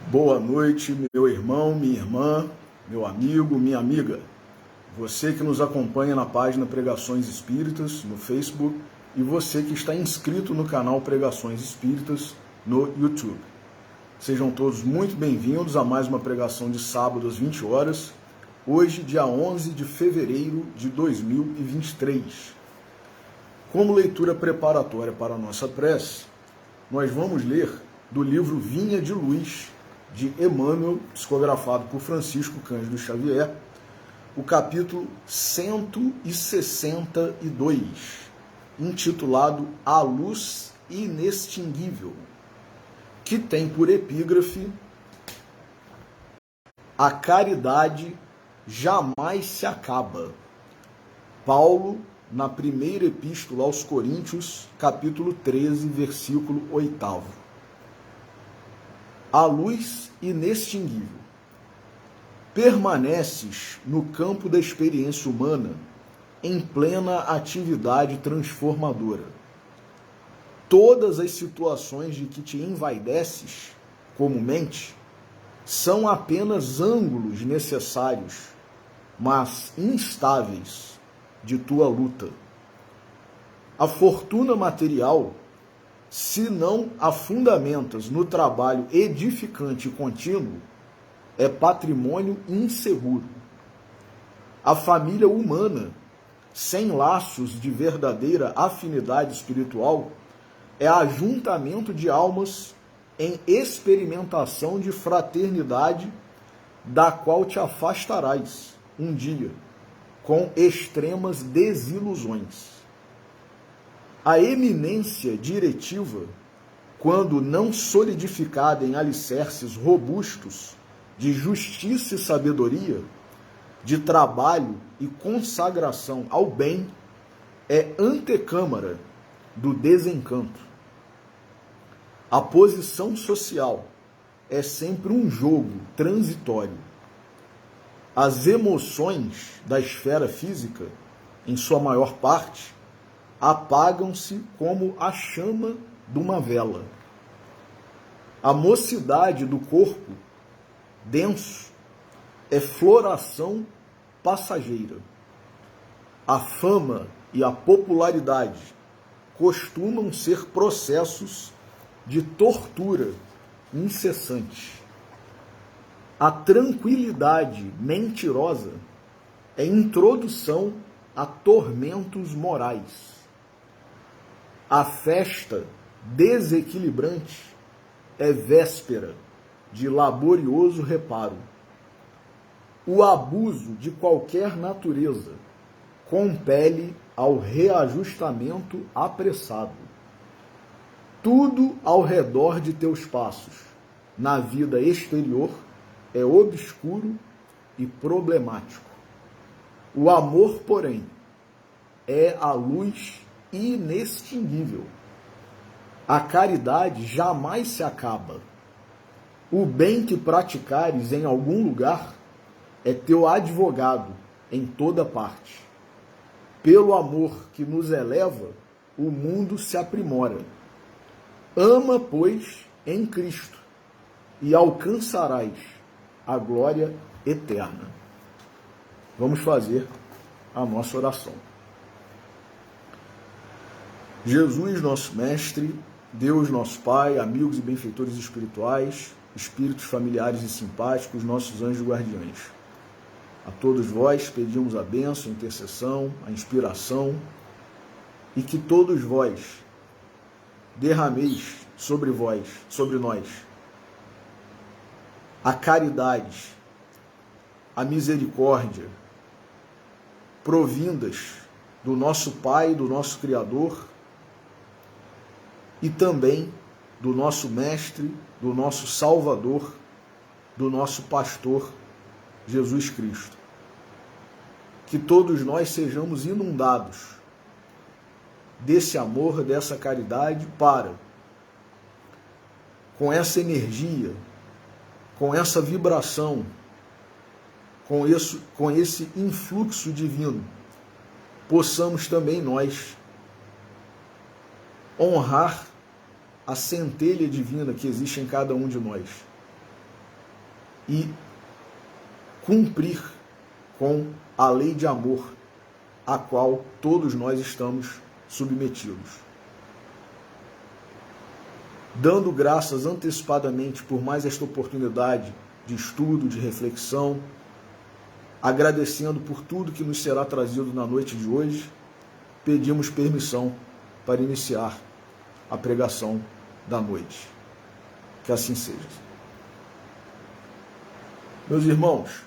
Boa noite, meu irmão, minha irmã, meu amigo, minha amiga. Você que nos acompanha na página Pregações Espíritas no Facebook e você que está inscrito no canal Pregações Espíritas no YouTube. Sejam todos muito bem-vindos a mais uma pregação de sábado às 20 horas, hoje, dia 11 de fevereiro de 2023. Como leitura preparatória para a nossa prece, nós vamos ler do livro Vinha de Luz, de Emmanuel, psicografado por Francisco Cândido Xavier, o capítulo 162, intitulado A Luz Inextinguível, que tem por epígrafe: A caridade jamais se acaba. Paulo, na primeira epístola aos Coríntios, capítulo 13, versículo 8º. A luz inextinguível. Permaneces no campo da experiência humana em plena atividade transformadora. Todas as situações de que te envaideces, comumente, são apenas ângulos necessários, mas instáveis, de tua luta. A fortuna material, se não a fundamentas no trabalho edificante e contínuo, é patrimônio inseguro. A família humana, sem laços de verdadeira afinidade espiritual, é ajuntamento de almas em experimentação de fraternidade, da qual te afastarás um dia, com extremas desilusões. A eminência diretiva, quando não solidificada em alicerces robustos de justiça e sabedoria, de trabalho e consagração ao bem, é antecâmara do desencanto. A posição social é sempre um jogo transitório. As emoções da esfera física, em sua maior parte, apagam-se como a chama de uma vela. A mocidade do corpo, denso, é floração passageira. A fama e a popularidade costumam ser processos de tortura incessante. A tranquilidade mentirosa é introdução a tormentos morais. A festa desequilibrante é véspera de laborioso reparo. O abuso de qualquer natureza compele ao reajustamento apressado. Tudo ao redor de teus passos, na vida exterior, é obscuro e problemático. O amor, porém, é a luz inextinguível. A caridade jamais se acaba. O bem que praticares em algum lugar é teu advogado em toda parte. Pelo amor que nos eleva, o mundo se aprimora. Ama, pois, em Cristo, e alcançarás a glória eterna. Vamos fazer a nossa oração. Jesus, nosso Mestre, Deus, nosso Pai, amigos e benfeitores espirituais, espíritos familiares e simpáticos, nossos anjos guardiões. A todos vós pedimos a bênção, a intercessão, a inspiração, e que todos vós derrameis sobre nós, a caridade, a misericórdia, provindas do nosso Pai, do nosso Criador, e também do nosso Mestre, do nosso Salvador, do nosso Pastor, Jesus Cristo. Que todos nós sejamos inundados desse amor, dessa caridade, para, com essa energia, com essa vibração, com esse influxo divino, possamos também nós honrar a centelha divina que existe em cada um de nós e cumprir com a lei de amor a qual todos nós estamos submetidos. Dando graças antecipadamente por mais esta oportunidade de estudo, de reflexão, agradecendo por tudo que nos será trazido na noite de hoje, pedimos permissão para iniciar a pregação da noite. Que assim seja. Meus irmãos,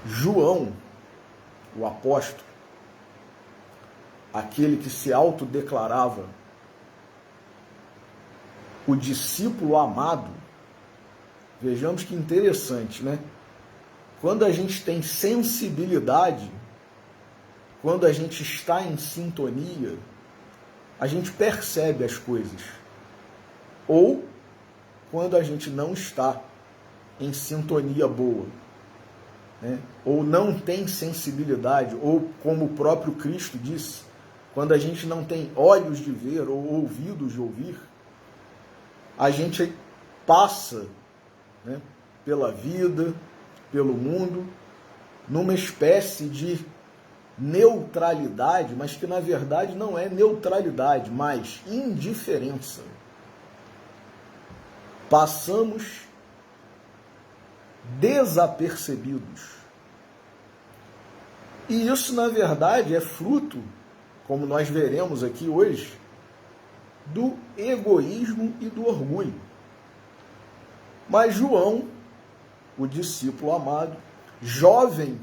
João, o apóstolo, aquele que se autodeclarava o discípulo amado, vejamos que interessante, né? Quando a gente tem sensibilidade, quando a gente está em sintonia, a gente percebe as coisas. Ou quando a gente não está em sintonia boa, né? Ou não tem sensibilidade, ou como o próprio Cristo disse, quando a gente não tem olhos de ver ou ouvidos de ouvir, a gente passa, né, pela vida, pelo mundo, numa espécie de neutralidade, mas que na verdade não é neutralidade, mas indiferença. Passamos desapercebidos. E isso, na verdade, é fruto, como nós veremos aqui hoje, do egoísmo e do orgulho. Mas João, o discípulo amado, jovem,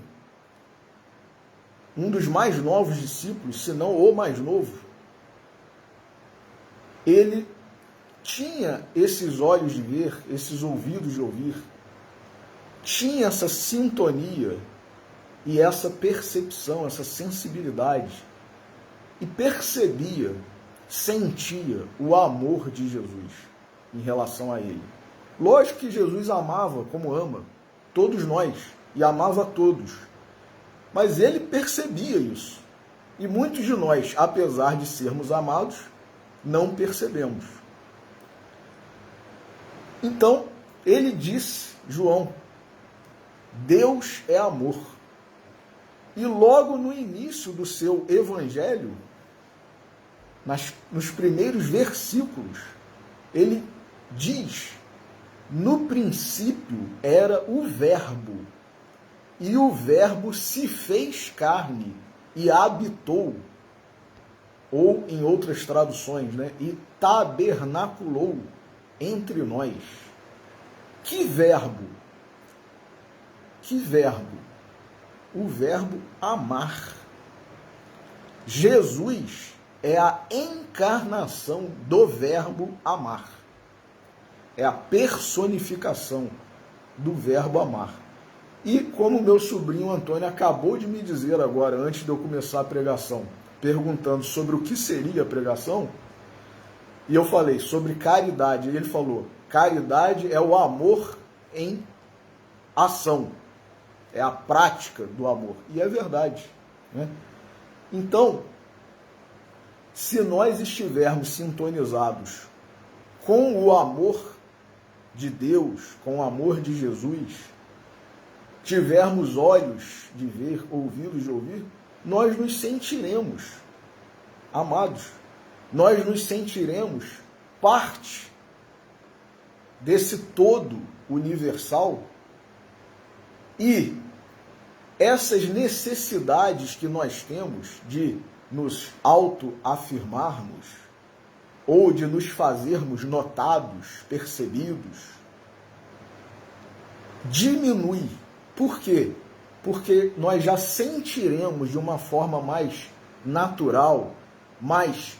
um dos mais novos discípulos, se não o mais novo, ele tinha esses olhos de ver, esses ouvidos de ouvir, tinha essa sintonia e essa percepção, essa sensibilidade, e percebia, sentia o amor de Jesus em relação a ele. Lógico que Jesus amava como ama todos nós, e amava a todos, mas ele percebia isso. E muitos de nós, apesar de sermos amados, não percebemos. Então, ele disse, João, Deus é amor. E logo no início do seu evangelho, nos primeiros versículos, ele diz, no princípio era o Verbo, e o Verbo se fez carne e habitou, ou em outras traduções, né, e tabernaculou entre nós. Que verbo? Que verbo? O verbo amar. Jesus é a encarnação do verbo amar. É a personificação do verbo amar. E como meu sobrinho Antônio acabou de me dizer agora, antes de eu começar a pregação, perguntando sobre o que seria a pregação, e eu falei sobre caridade, e ele falou, caridade é o amor em ação, é a prática do amor, e é verdade, né? Então, se nós estivermos sintonizados com o amor de Deus, com o amor de Jesus, tivermos olhos de ver, ouvidos de ouvir, nós nos sentiremos amados. Nós nos sentiremos parte desse todo universal, e essas necessidades que nós temos de nos autoafirmarmos ou de nos fazermos notados, percebidos, diminui. Por quê? Porque nós já sentiremos de uma forma mais natural, mais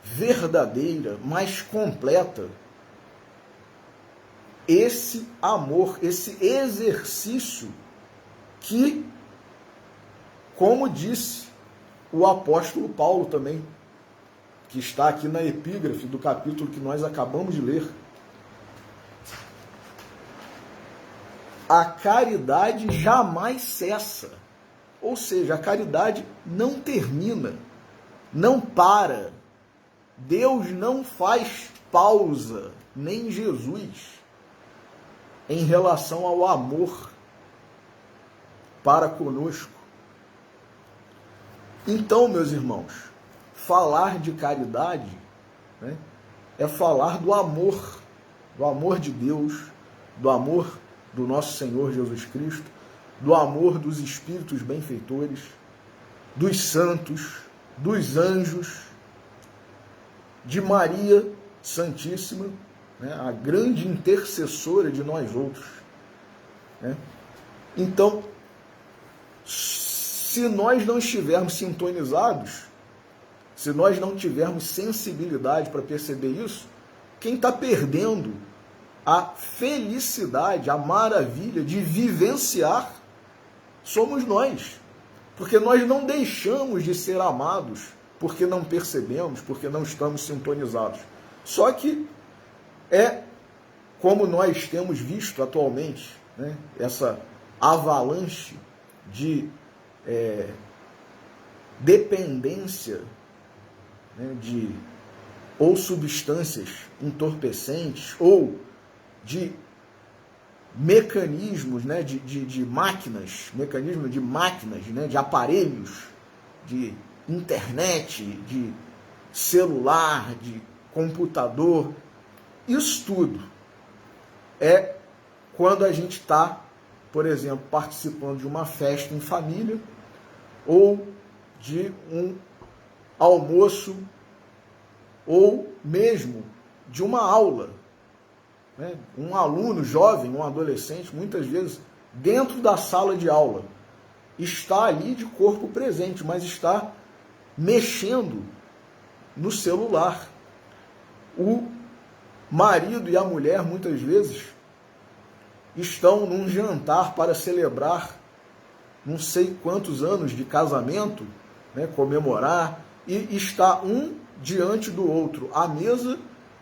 verdadeira, mais completa, esse amor, esse exercício que, como disse o apóstolo Paulo também, que está aqui na epígrafe do capítulo que nós acabamos de ler, a caridade jamais cessa. Ou seja, a caridade não termina, não para. Deus não faz pausa, nem Jesus, em relação ao amor para conosco. Então, meus irmãos, falar de caridade, né, é falar do amor de Deus, do amor do nosso Senhor Jesus Cristo, do amor dos espíritos benfeitores, dos santos, dos anjos, de Maria Santíssima, né, a grande intercessora de nós outros. Né? Então, se nós não estivermos sintonizados, se nós não tivermos sensibilidade para perceber isso, quem está perdendo a felicidade, a maravilha de vivenciar somos nós. Porque nós não deixamos de ser amados porque não percebemos, porque não estamos sintonizados. Só que é como nós temos visto atualmente, né, essa avalanche de dependência, né, de ou substâncias entorpecentes ou de mecanismos, né, de máquinas, né, de aparelhos, de internet, de celular, de computador. Isso tudo é quando a gente está, por exemplo, participando de uma festa em família ou de um almoço ou mesmo de uma aula. Né? Um aluno jovem, um adolescente, muitas vezes, dentro da sala de aula, está ali de corpo presente, mas está mexendo no celular. O marido e a mulher, muitas vezes, estão num jantar para celebrar não sei quantos anos de casamento, né, comemorar, e está um diante do outro, à mesa,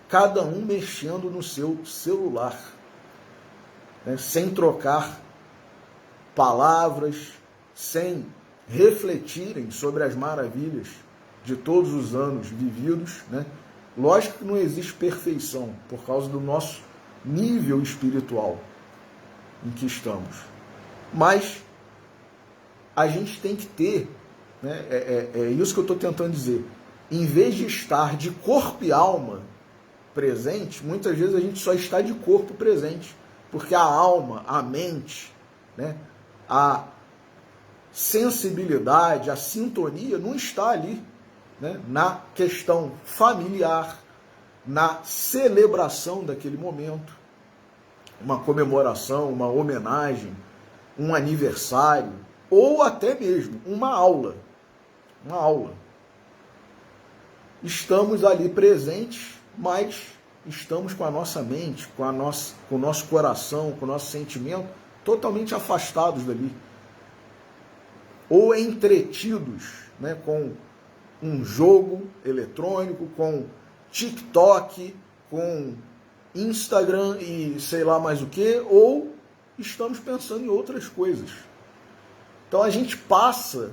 cada um mexendo no seu celular, né, sem trocar palavras, sem refletirem sobre as maravilhas de todos os anos vividos, né? Lógico que não existe perfeição por causa do nosso nível espiritual em que estamos, mas a gente tem que ter, né, é isso que eu estou tentando dizer, em vez de estar de corpo e alma presente, muitas vezes a gente só está de corpo presente, porque a alma, a mente, né, a sensibilidade, a sintonia não está ali, né, na questão familiar, na celebração daquele momento, uma comemoração, uma homenagem, um aniversário, ou até mesmo uma aula. Uma aula. Estamos ali presentes, mas estamos com a nossa mente, com o nosso coração, com o nosso sentimento totalmente afastados dali. Ou entretidos, né, com um jogo eletrônico, com TikTok, com Instagram e sei lá mais o que, ou estamos pensando em outras coisas. Então a gente passa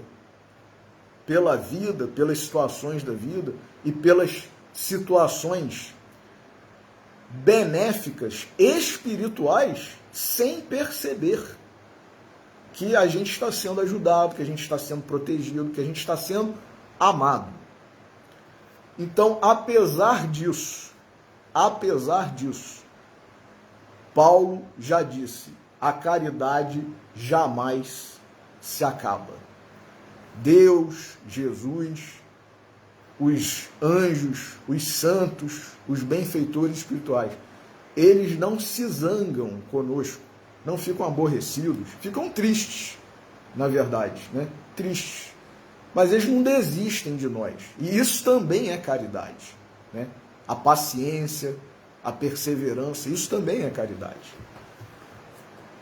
pela vida, pelas situações da vida e pelas situações benéficas, espirituais, sem perceber que a gente está sendo ajudado, que a gente está sendo protegido, que a gente está sendo amado. Então, apesar disso, Paulo já disse, a caridade jamais se acaba. Deus, Jesus, os anjos, os santos, os benfeitores espirituais, eles não se zangam conosco, não ficam aborrecidos, ficam tristes, na verdade, né? Tristes. Mas eles não desistem de nós. E isso também é caridade, né? A paciência, a perseverança, isso também é caridade.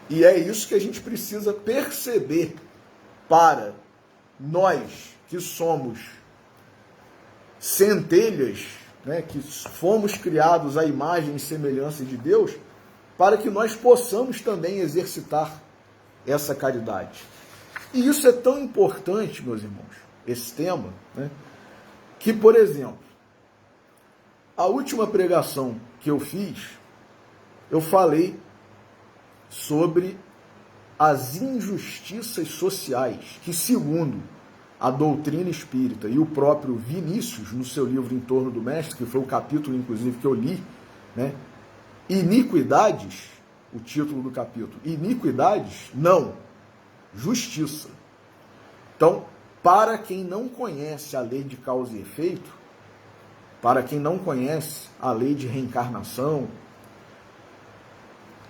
E é isso que a gente precisa perceber para nós que somos centelhas, né, que fomos criados à imagem e semelhança de Deus, para que nós possamos também exercitar essa caridade. E isso é tão importante, meus irmãos, esse tema, né, que, por exemplo, A última pregação que eu fiz, eu falei sobre as injustiças sociais que, segundo a doutrina espírita e o próprio Vinícius, no seu livro Em Torno do Mestre, que foi o capítulo, inclusive, que eu li, né? Iniquidades, o título do capítulo, iniquidades, não, justiça. Então, para quem não conhece a lei de causa e efeito, para quem não conhece a lei de reencarnação,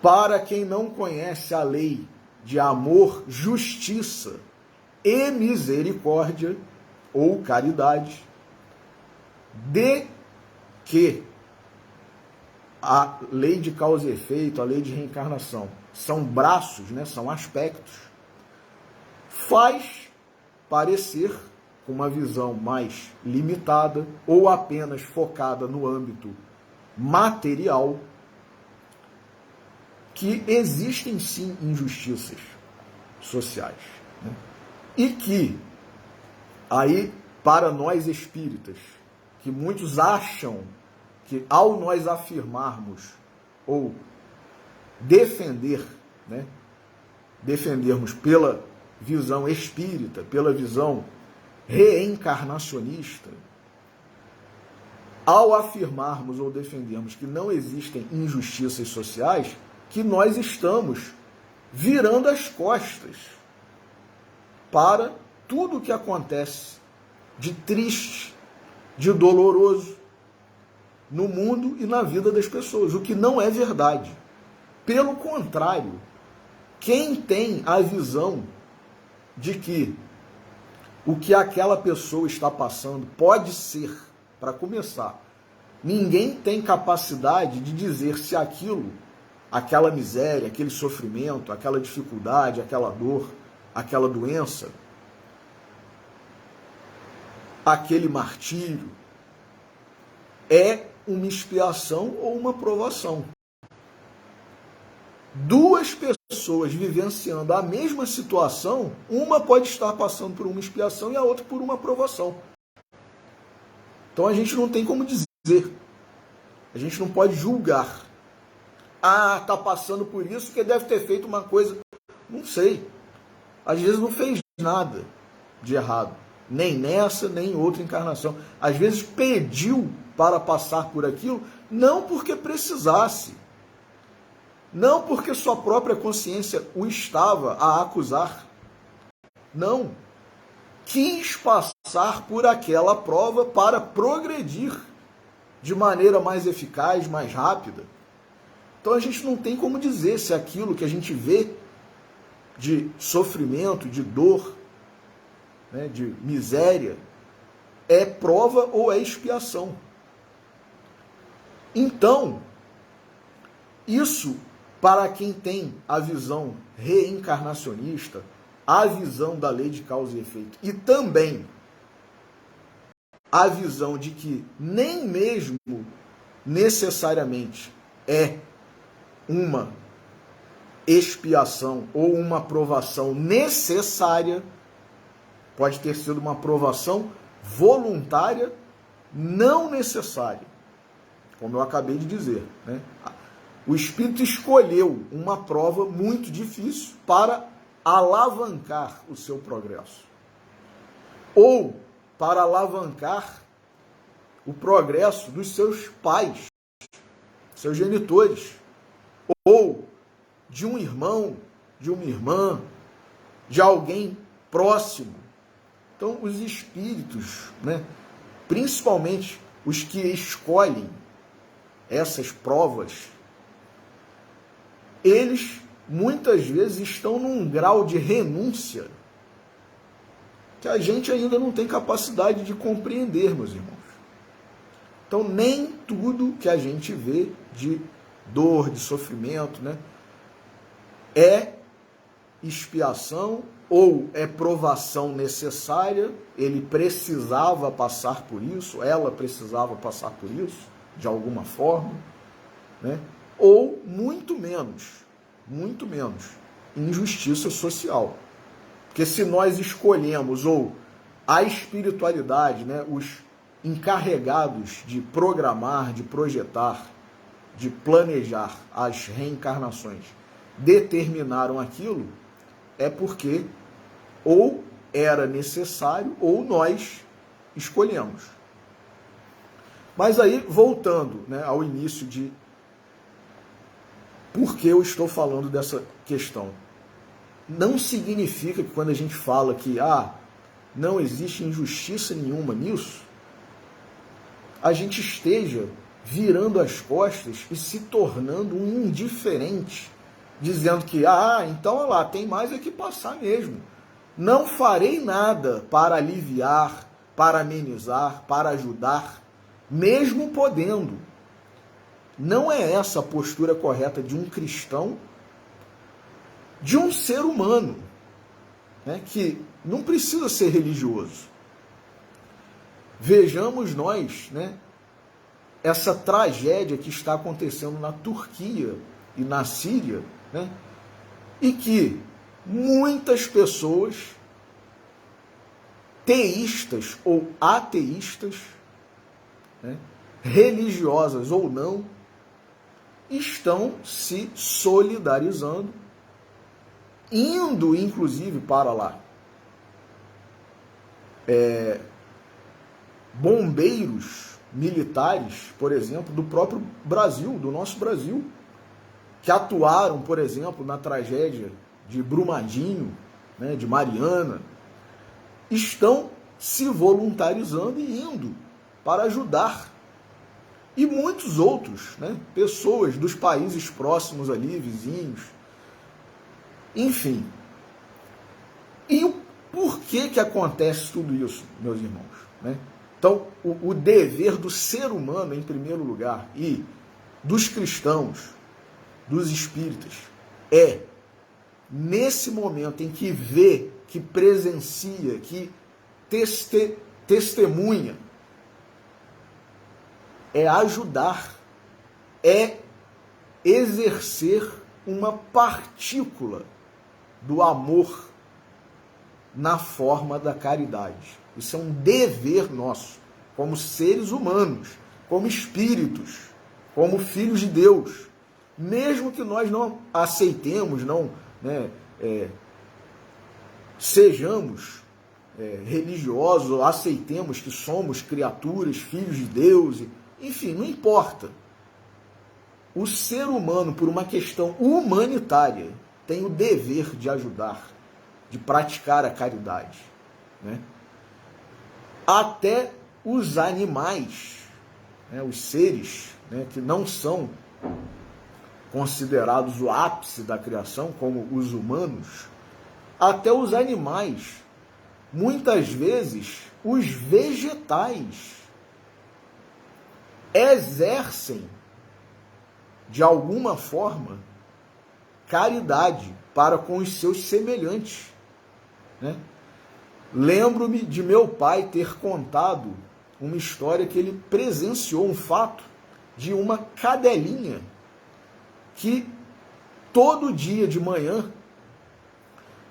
para quem não conhece a lei de amor, justiça e misericórdia, ou caridade, de que a lei de causa e efeito, a lei de reencarnação, são braços, né, são aspectos, faz parecer, com uma visão mais limitada ou apenas focada no âmbito material, que existem sim injustiças sociais, né? E que, aí, para nós espíritas, que muitos acham que ao nós afirmarmos ou defender, né, defendermos pela visão espírita, pela visão reencarnacionista, ao afirmarmos ou defendermos que não existem injustiças sociais, que nós estamos virando as costas para tudo o que acontece de triste, de doloroso no mundo e na vida das pessoas, o que não é verdade. Pelo contrário, quem tem a visão de que o que aquela pessoa está passando pode ser, para começar, ninguém tem capacidade de dizer se aquilo, aquela miséria, aquele sofrimento, aquela dificuldade, aquela dor, aquela doença, aquele martírio, é uma expiação ou uma provação. Duas pessoas vivenciando a mesma situação, uma pode estar passando por uma expiação e a outra por uma provação. Então a gente não tem como dizer, a gente não pode julgar. Ah, está passando por isso porque deve ter feito uma coisa. Não sei. Às vezes não fez nada de errado. Nem nessa, nem em outra encarnação. Às vezes pediu para passar por aquilo, não porque precisasse. Não porque sua própria consciência o estava a acusar. Não. Quis passar por aquela prova para progredir de maneira mais eficaz, mais rápida. Então a gente não tem como dizer se aquilo que a gente vê de sofrimento, de dor, né, de miséria, é prova ou é expiação. Então, isso, para quem tem a visão reencarnacionista, a visão da lei de causa e efeito, e também a visão de que nem mesmo necessariamente é uma expiação ou uma provação necessária, pode ter sido uma provação voluntária, não necessária, como eu acabei de dizer, né? O espírito escolheu uma prova muito difícil para alavancar o seu progresso, ou para alavancar o progresso dos seus pais, seus genitores, ou de um irmão, de uma irmã, de alguém próximo. Então, os espíritos, né, principalmente os que escolhem essas provas, eles muitas vezes estão num grau de renúncia que a gente ainda não tem capacidade de compreender, meus irmãos. Então, nem tudo que a gente vê de dor, de sofrimento, né, é expiação ou é provação necessária, ele precisava passar por isso, ela precisava passar por isso, de alguma forma, né? Ou muito menos, injustiça social. Porque se nós escolhemos, ou a espiritualidade, né, os encarregados de programar, de projetar, de planejar as reencarnações, determinaram aquilo, é porque ou era necessário ou nós escolhemos. Mas aí, voltando, né, ao início de por que eu estou falando dessa questão. Não significa que quando a gente fala que não existe injustiça nenhuma nisso, a gente esteja virando as costas e se tornando um indiferente, dizendo que, então olha lá, tem mais é que passar mesmo. Não farei nada para aliviar, para amenizar, para ajudar, mesmo podendo. Não é essa a postura correta de um cristão, de um ser humano, né, que não precisa ser religioso. Vejamos nós, né, essa tragédia que está acontecendo na Turquia e na Síria, né, e que muitas pessoas, teístas ou ateístas, né, religiosas ou não, estão se solidarizando, indo inclusive para lá. Bombeiros militares, por exemplo, do próprio Brasil, do nosso Brasil, que atuaram, por exemplo, na tragédia de Brumadinho, né, de Mariana, estão se voluntarizando e indo para ajudar. E muitos outros, né, pessoas dos países próximos ali, vizinhos. Enfim. E o porquê que acontece tudo isso, meus irmãos? Né? Então, o dever do ser humano, em primeiro lugar, e dos cristãos, dos espíritas, é, nesse momento em que vê, que presencia, que testemunha, é ajudar, é exercer uma partícula do amor na forma da caridade. Isso é um dever nosso, como seres humanos, como espíritos, como filhos de Deus. Mesmo que nós não aceitemos, não sejamos religiosos, ou aceitemos que somos criaturas, filhos de Deus, enfim, não importa. O ser humano, por uma questão humanitária, tem o dever de ajudar, de praticar a caridade, né? Até os animais, né, os seres, né, que não são considerados o ápice da criação, como os humanos, até os animais, muitas vezes os vegetais, exercem, de alguma forma, caridade para com os seus semelhantes, né? Lembro-me de meu pai ter contado uma história que ele presenciou, um fato de uma cadelinha que todo dia de manhã,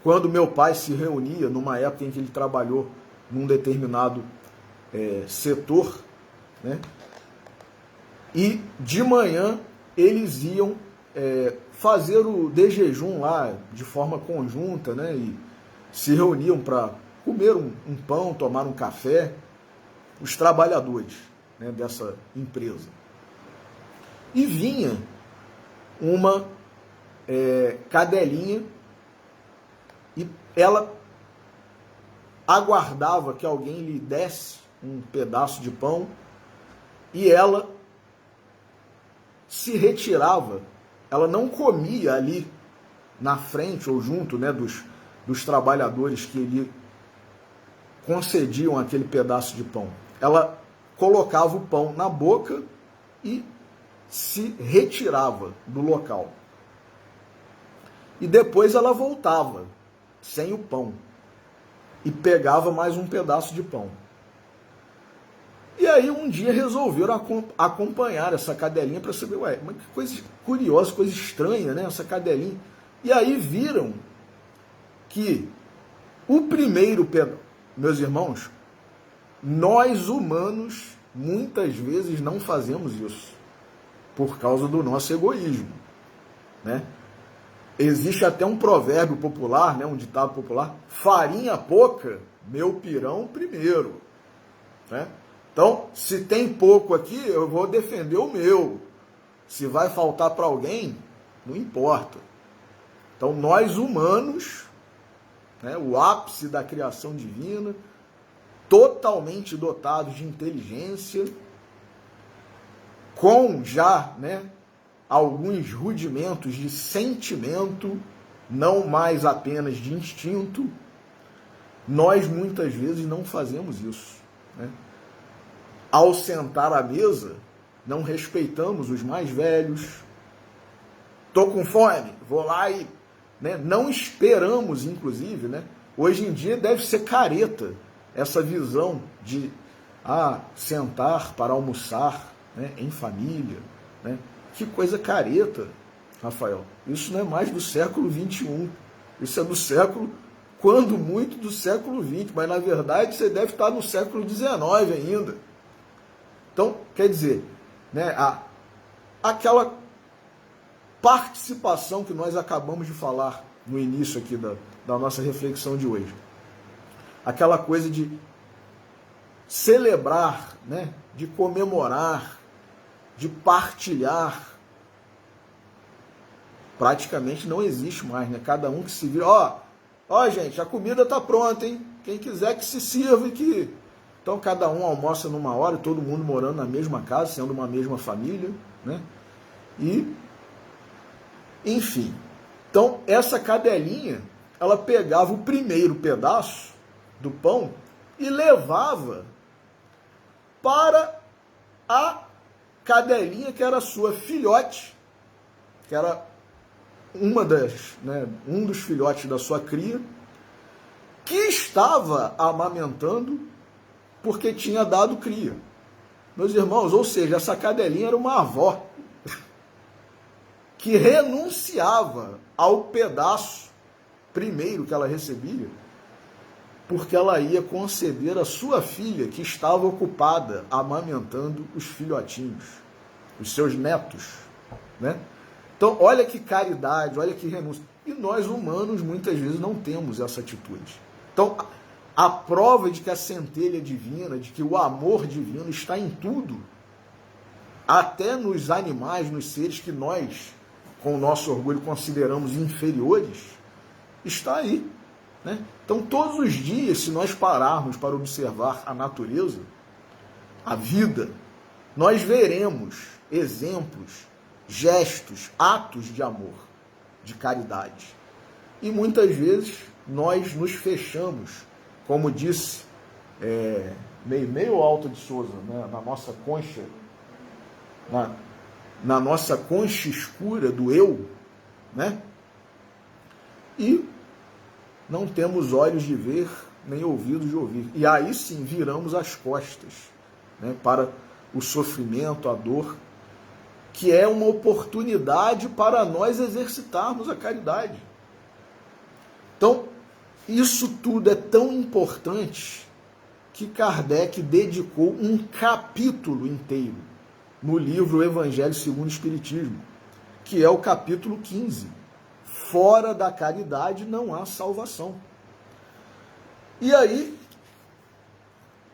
quando meu pai se reunia, numa época em que ele trabalhou num determinado setor, né? E de manhã eles iam fazer o de jejum lá de forma conjunta, né? E se reuniam para comer um pão, tomar um café, os trabalhadores, né, dessa empresa. E vinha uma cadelinha e ela aguardava que alguém lhe desse um pedaço de pão e ela se retirava. Ela não comia ali na frente ou junto, né, dos trabalhadores que lhe concediam aquele pedaço de pão. Ela colocava o pão na boca e se retirava do local. E depois ela voltava sem o pão e pegava mais um pedaço de pão. E aí um dia resolveram acompanhar essa cadelinha para saber, mas que coisa curiosa, coisa estranha, né, essa cadelinha. E aí viram que o primeiro pedaço, meus irmãos, nós humanos muitas vezes não fazemos isso por causa do nosso egoísmo, né? Existe até um provérbio popular, né, um ditado popular: farinha pouca, meu pirão primeiro, né? Então, se tem pouco aqui, eu vou defender o meu. Se vai faltar para alguém, não importa. Então, nós humanos, né, o ápice da criação divina, totalmente dotados de inteligência, com já, né, alguns rudimentos de sentimento, não mais apenas de instinto, nós muitas vezes não fazemos isso, né? Ao sentar à mesa, não respeitamos os mais velhos. Tô com fome, vou lá e, né, não esperamos, inclusive, né? Hoje em dia deve ser careta essa visão de sentar para almoçar, né, em família, né? Que coisa careta, Rafael. Isso não é mais do século XXI. Isso é do século, quando muito, do século XX. Mas, na verdade, você deve estar no século XIX ainda. Então, quer dizer, né, aquela participação que nós acabamos de falar no início aqui da nossa reflexão de hoje. Aquela coisa de celebrar, né, de comemorar, de partilhar, praticamente não existe mais, né? Cada um que se vira, ó, gente, a comida tá pronta, hein? Quem quiser que se sirva aqui. Então, cada um almoça numa hora, todo mundo morando na mesma casa, sendo uma mesma família, né? E, enfim. Então, essa cadelinha, ela pegava o primeiro pedaço do pão e levava para a cadelinha que era sua filhote, que era um dos filhotes da sua cria, que estava amamentando porque tinha dado cria. Meus irmãos, ou seja, essa cadelinha era uma avó que renunciava ao pedaço primeiro que ela recebia, porque ela ia conceder a sua filha, que estava ocupada amamentando os filhotinhos, os seus netos, né? Então, olha que caridade, olha que renúncia. E nós humanos, muitas vezes, não temos essa atitude. Então, a prova de que a centelha divina, de que o amor divino está em tudo, até nos animais, nos seres que nós, com o nosso orgulho, consideramos inferiores, está aí, né? Então, todos os dias, se nós pararmos para observar a natureza, a vida, nós veremos exemplos, gestos, atos de amor, de caridade. E muitas vezes nós nos fechamos, como disse meio Alto de Souza, né, na nossa concha, na nossa concha escura do eu, né? E não temos olhos de ver, nem ouvidos de ouvir. E aí sim viramos as costas, né, para o sofrimento, a dor, que é uma oportunidade para nós exercitarmos a caridade. Então, isso tudo é tão importante que Kardec dedicou um capítulo inteiro no livro Evangelho segundo o Espiritismo, que é o capítulo 15. Fora da caridade não há salvação. E aí,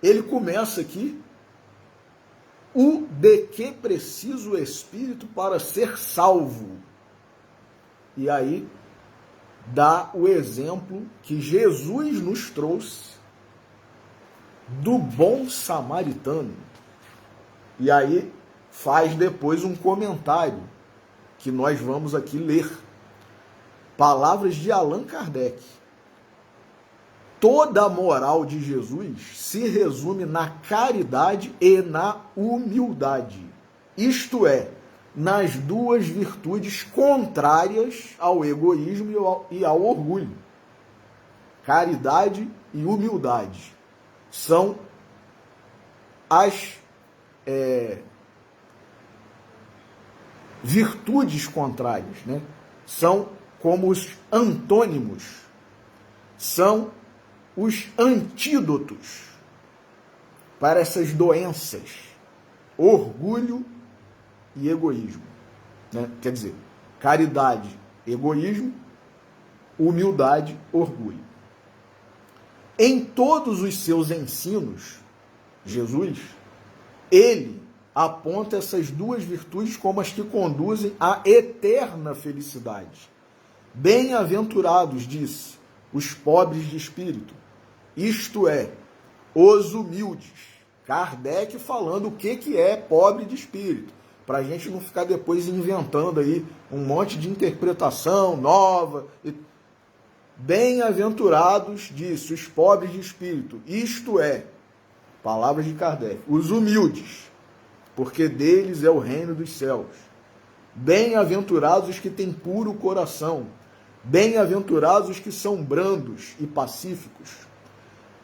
ele começa aqui: o de que precisa o espírito para ser salvo. E aí dá o exemplo que Jesus nos trouxe do bom samaritano. E aí faz depois um comentário que nós vamos aqui ler. Palavras de Allan Kardec. Toda a moral de Jesus se resume na caridade e na humildade. Isto é, nas duas virtudes contrárias ao egoísmo e ao orgulho. Caridade e humildade são as virtudes contrárias, né? São como os antônimos, são os antídotos. para essas doenças, orgulho e egoísmo. Né? Quer dizer, caridade, egoísmo, humildade, orgulho. Em todos os seus ensinos, Jesus, ele aponta essas duas virtudes como as que conduzem à eterna felicidade. Bem-aventurados, disse, os pobres de espírito, isto é, os humildes. Kardec falando o que é pobre de espírito, para a gente não ficar depois inventando aí um monte de interpretação nova. Bem-aventurados, disse, os pobres de espírito, isto é, palavras de Kardec, os humildes, porque deles é o reino dos céus. Bem-aventurados os que têm puro coração, bem-aventurados os que são brandos e pacíficos,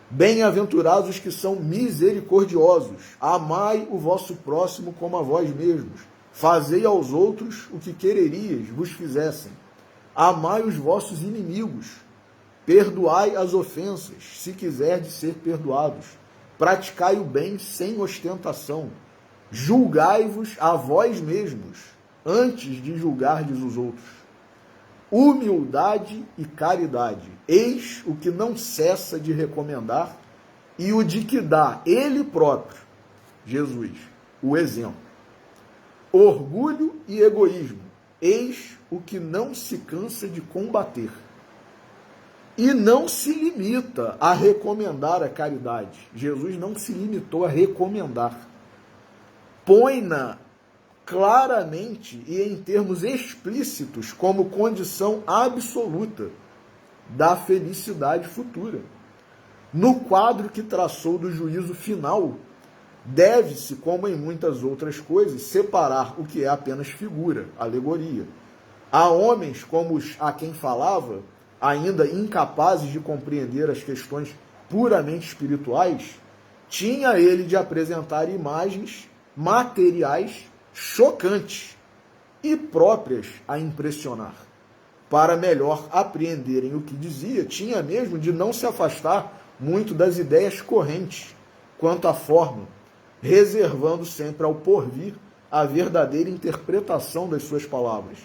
bem-aventurados os que são misericordiosos, amai o vosso próximo como a vós mesmos, fazei aos outros o que quererias vos fizessem, amai os vossos inimigos, perdoai as ofensas, se quiserdes ser perdoados, praticai o bem sem ostentação, julgai-vos a vós mesmos, antes de julgardes os outros. Humildade e caridade, eis o que não cessa de recomendar e o de que dá ele próprio, Jesus, o exemplo. Orgulho e egoísmo, eis o que não se cansa de combater. E não se limita a recomendar a caridade. Jesus não se limitou a recomendar. Põe-na claramente e em termos explícitos como condição absoluta da felicidade futura. No quadro que traçou do juízo final, deve-se, como em muitas outras coisas, separar o que é apenas figura, alegoria. Há homens como os a quem falava, ainda incapazes de compreender as questões puramente espirituais, tinha ele de apresentar imagens materiais chocantes e próprias a impressionar. Para melhor apreenderem o que dizia, tinha mesmo de não se afastar muito das ideias correntes quanto à forma, reservando sempre ao porvir a verdadeira interpretação das suas palavras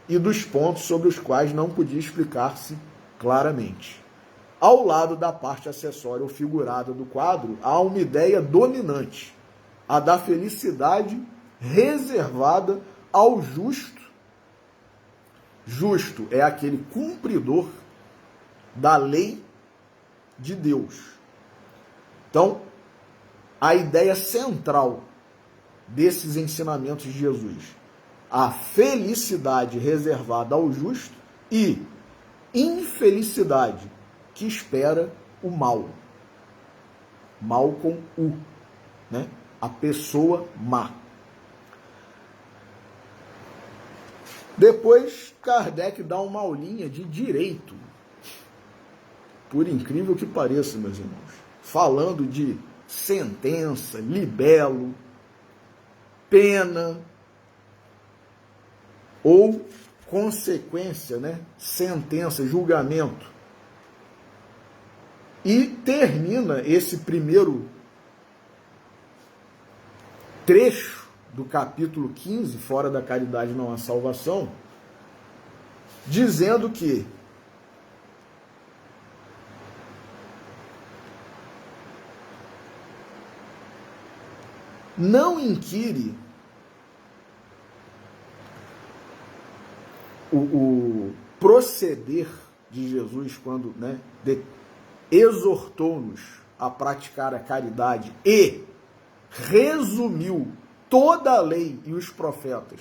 e dos pontos sobre os quais não podia explicar-se claramente. Ao lado da parte acessória ou figurada do quadro, há uma ideia dominante, a da felicidade reservada ao justo. Justo é aquele cumpridor da lei de Deus. Então, a ideia central desses ensinamentos de Jesus, a felicidade reservada ao justo e infelicidade que espera o mal. Mal com U, né? A pessoa má. Depois, Kardec dá uma aulinha de direito, por incrível que pareça, meus irmãos, falando de sentença, libelo, pena ou consequência, né? Sentença, julgamento. E termina esse primeiro trecho do capítulo 15, Fora da Caridade Não Há Salvação, dizendo que não inquire o proceder de Jesus quando, né, exortou-nos a praticar a caridade e resumiu toda a lei e os profetas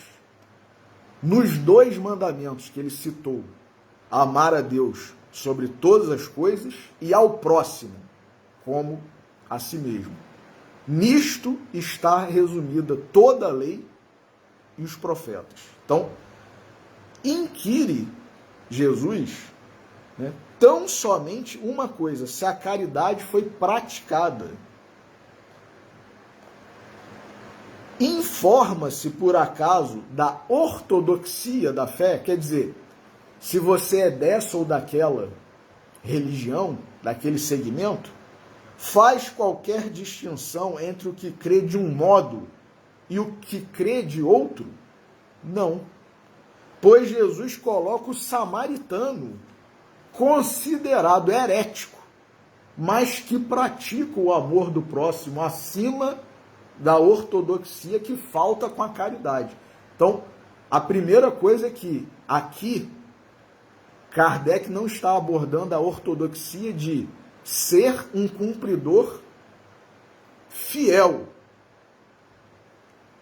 nos 2 mandamentos que ele citou: amar a Deus sobre todas as coisas e ao próximo como a si mesmo. Nisto está resumida toda a lei e os profetas. Então, inquire Jesus, né, tão somente uma coisa: se a caridade foi praticada. Informa-se, por acaso, da ortodoxia da fé, quer dizer, se você é dessa ou daquela religião, daquele segmento, faz qualquer distinção entre o que crê de um modo e o que crê de outro? Não. Pois Jesus coloca o samaritano, considerado herético, mas que pratica o amor do próximo acima da ortodoxia que falta com a caridade. Então, a primeira coisa é que aqui Kardec não está abordando a ortodoxia de ser um cumpridor fiel,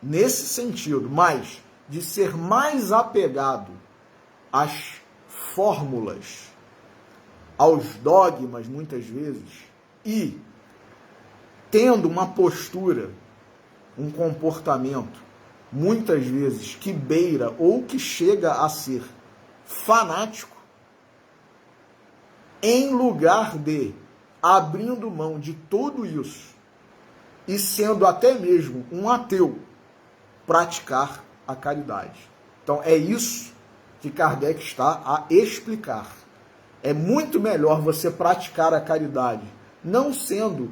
nesse sentido, mas de ser mais apegado às fórmulas, aos dogmas, muitas vezes, e tendo uma postura, um comportamento, muitas vezes, que beira ou que chega a ser fanático, em lugar de, abrindo mão de tudo isso, e sendo até mesmo um ateu, praticar a caridade. Então, é isso que Kardec está a explicar. É muito melhor você praticar a caridade, não sendo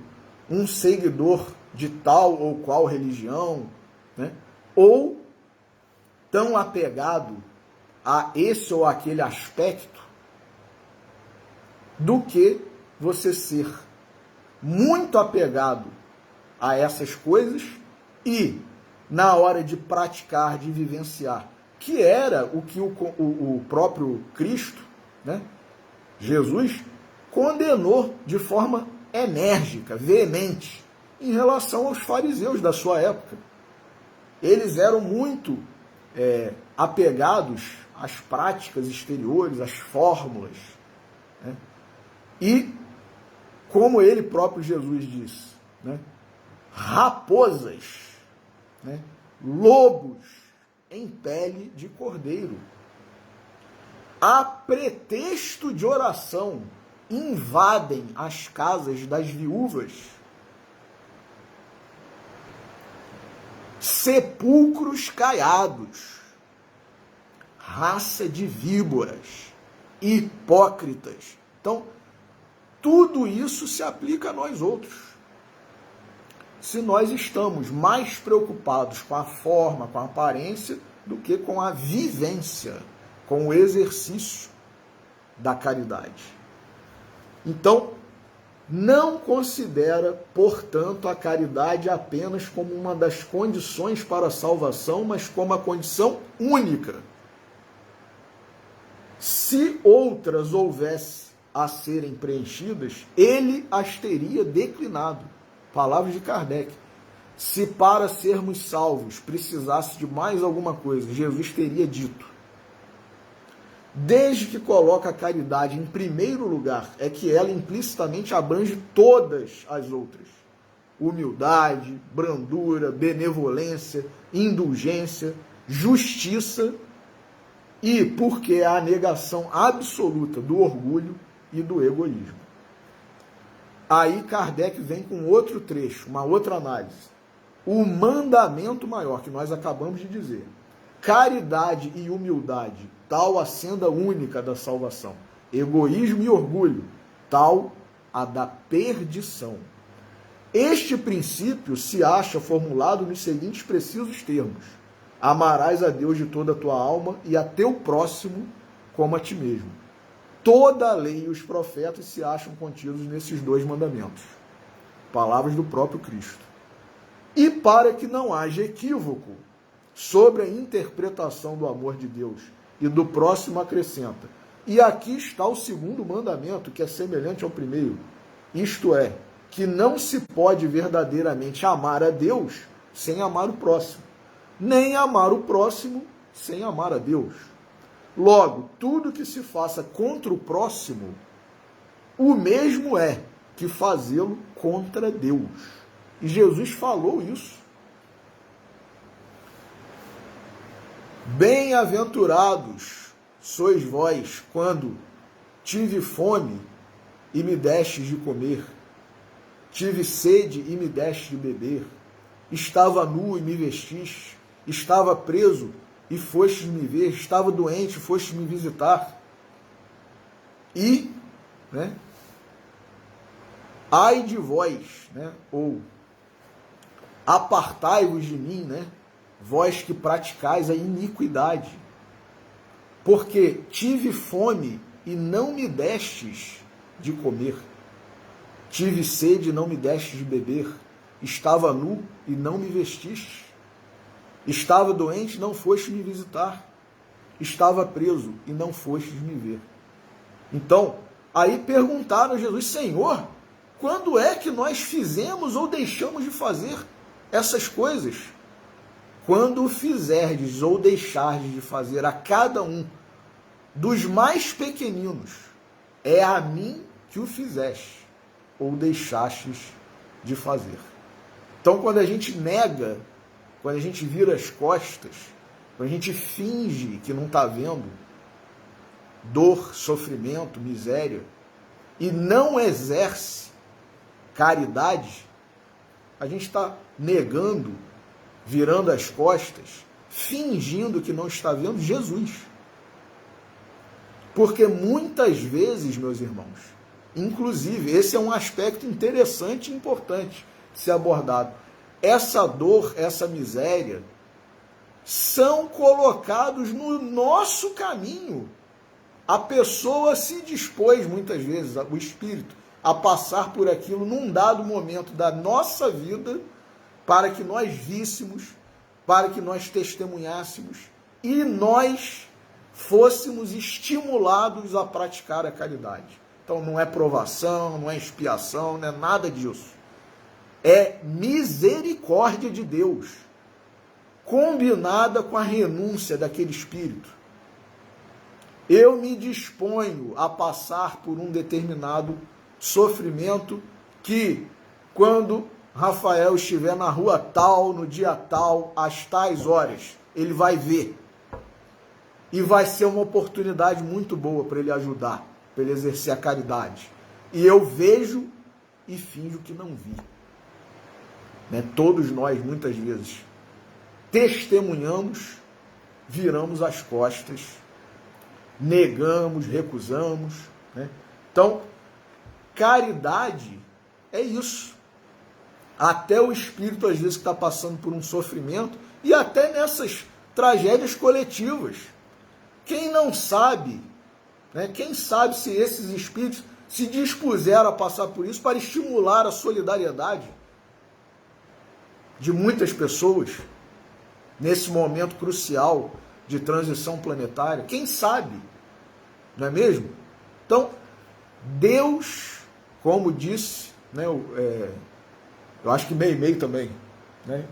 um seguidor de tal ou qual religião, né? Ou tão apegado a esse ou aquele aspecto, do que você ser muito apegado a essas coisas e, na hora de praticar, de vivenciar, que era o que o próprio Cristo, né, Jesus, condenou de forma enérgica, veemente, em relação aos fariseus da sua época. Eles eram muito apegados às práticas exteriores, às fórmulas, né? E, como ele próprio Jesus disse, né, raposas, né, lobos em pele de cordeiro, a pretexto de oração, invadem as casas das viúvas, sepulcros caiados, raça de víboras, hipócritas. Então, tudo isso se aplica a nós outros. Se nós estamos mais preocupados com a forma, com a aparência, do que com a vivência, com o exercício da caridade. Então, não considera, portanto, a caridade apenas como uma das condições para a salvação, mas como a condição única. Se outras houvesse a serem preenchidas, ele as teria declinado. Palavras de Kardec. Se para sermos salvos precisasse de mais alguma coisa, Jesus teria dito. Desde que coloca a caridade em primeiro lugar, é que ela implicitamente abrange todas as outras. Humildade, brandura, benevolência, indulgência, justiça e porque há a negação absoluta do orgulho e do egoísmo. Aí Kardec vem com outro trecho, uma outra análise. O mandamento maior, que nós acabamos de dizer. Caridade e humildade, tal a senda única da salvação. Egoísmo e orgulho, tal a da perdição. Este princípio se acha formulado nos seguintes precisos termos. Amarás a Deus de toda a tua alma e a teu próximo como a ti mesmo. Toda a lei e os profetas se acham contidos nesses dois mandamentos. Palavras do próprio Cristo. E para que não haja equívoco sobre a interpretação do amor de Deus e do próximo acrescenta. E aqui está o segundo mandamento, que é semelhante ao primeiro. Isto é, que não se pode verdadeiramente amar a Deus sem amar o próximo, nem amar o próximo sem amar a Deus. Logo, tudo que se faça contra o próximo, o mesmo é que fazê-lo contra Deus. E Jesus falou isso. Bem-aventurados sois vós quando tive fome e me destes de comer, tive sede e me destes de beber, estava nu e me vestiste, estava preso e fostes me ver, estava doente e fostes me visitar. E, ai de vós, né? Ou apartai-vos de mim, né? Vós que praticais a iniquidade, porque tive fome e não me destes de comer, tive sede e não me destes de beber, estava nu e não me vestistes, estava doente e não foste me visitar, estava preso e não fostes me ver. Então, aí perguntaram a Jesus: Senhor, quando é que nós fizemos ou deixamos de fazer essas coisas? Quando fizerdes ou deixardes de fazer a cada um dos mais pequeninos, é a mim que o fizeste ou deixastes de fazer. Então, quando a gente nega, quando a gente vira as costas, quando a gente finge que não está vendo dor, sofrimento, miséria, e não exerce caridade, a gente está negando, virando as costas, fingindo que não está vendo Jesus. Porque muitas vezes, meus irmãos, inclusive, esse é um aspecto interessante e importante de ser abordado. Essa dor, essa miséria, são colocados no nosso caminho. A pessoa se dispôs, muitas vezes, o espírito, a passar por aquilo num dado momento da nossa vida, para que nós víssemos, para que nós testemunhássemos e nós fôssemos estimulados a praticar a caridade. Então não é provação, não é expiação, não é nada disso. É misericórdia de Deus, combinada com a renúncia daquele espírito. Eu me disponho a passar por um determinado sofrimento que, quando Rafael estiver na rua tal, no dia tal, às tais horas, ele vai ver. E vai ser uma oportunidade muito boa para ele ajudar, para ele exercer a caridade. E eu vejo e finjo que não vi. Né? Todos nós, muitas vezes, testemunhamos, viramos as costas, negamos, recusamos. Né? Então, caridade é isso. Até o espírito, às vezes, que está passando por um sofrimento, e até nessas tragédias coletivas. Quem não sabe, né? Quem sabe se esses espíritos se dispuseram a passar por isso para estimular a solidariedade de muitas pessoas nesse momento crucial de transição planetária? Quem sabe, não é mesmo? Então, Deus, como disse, né, eu acho que Meimei também, né,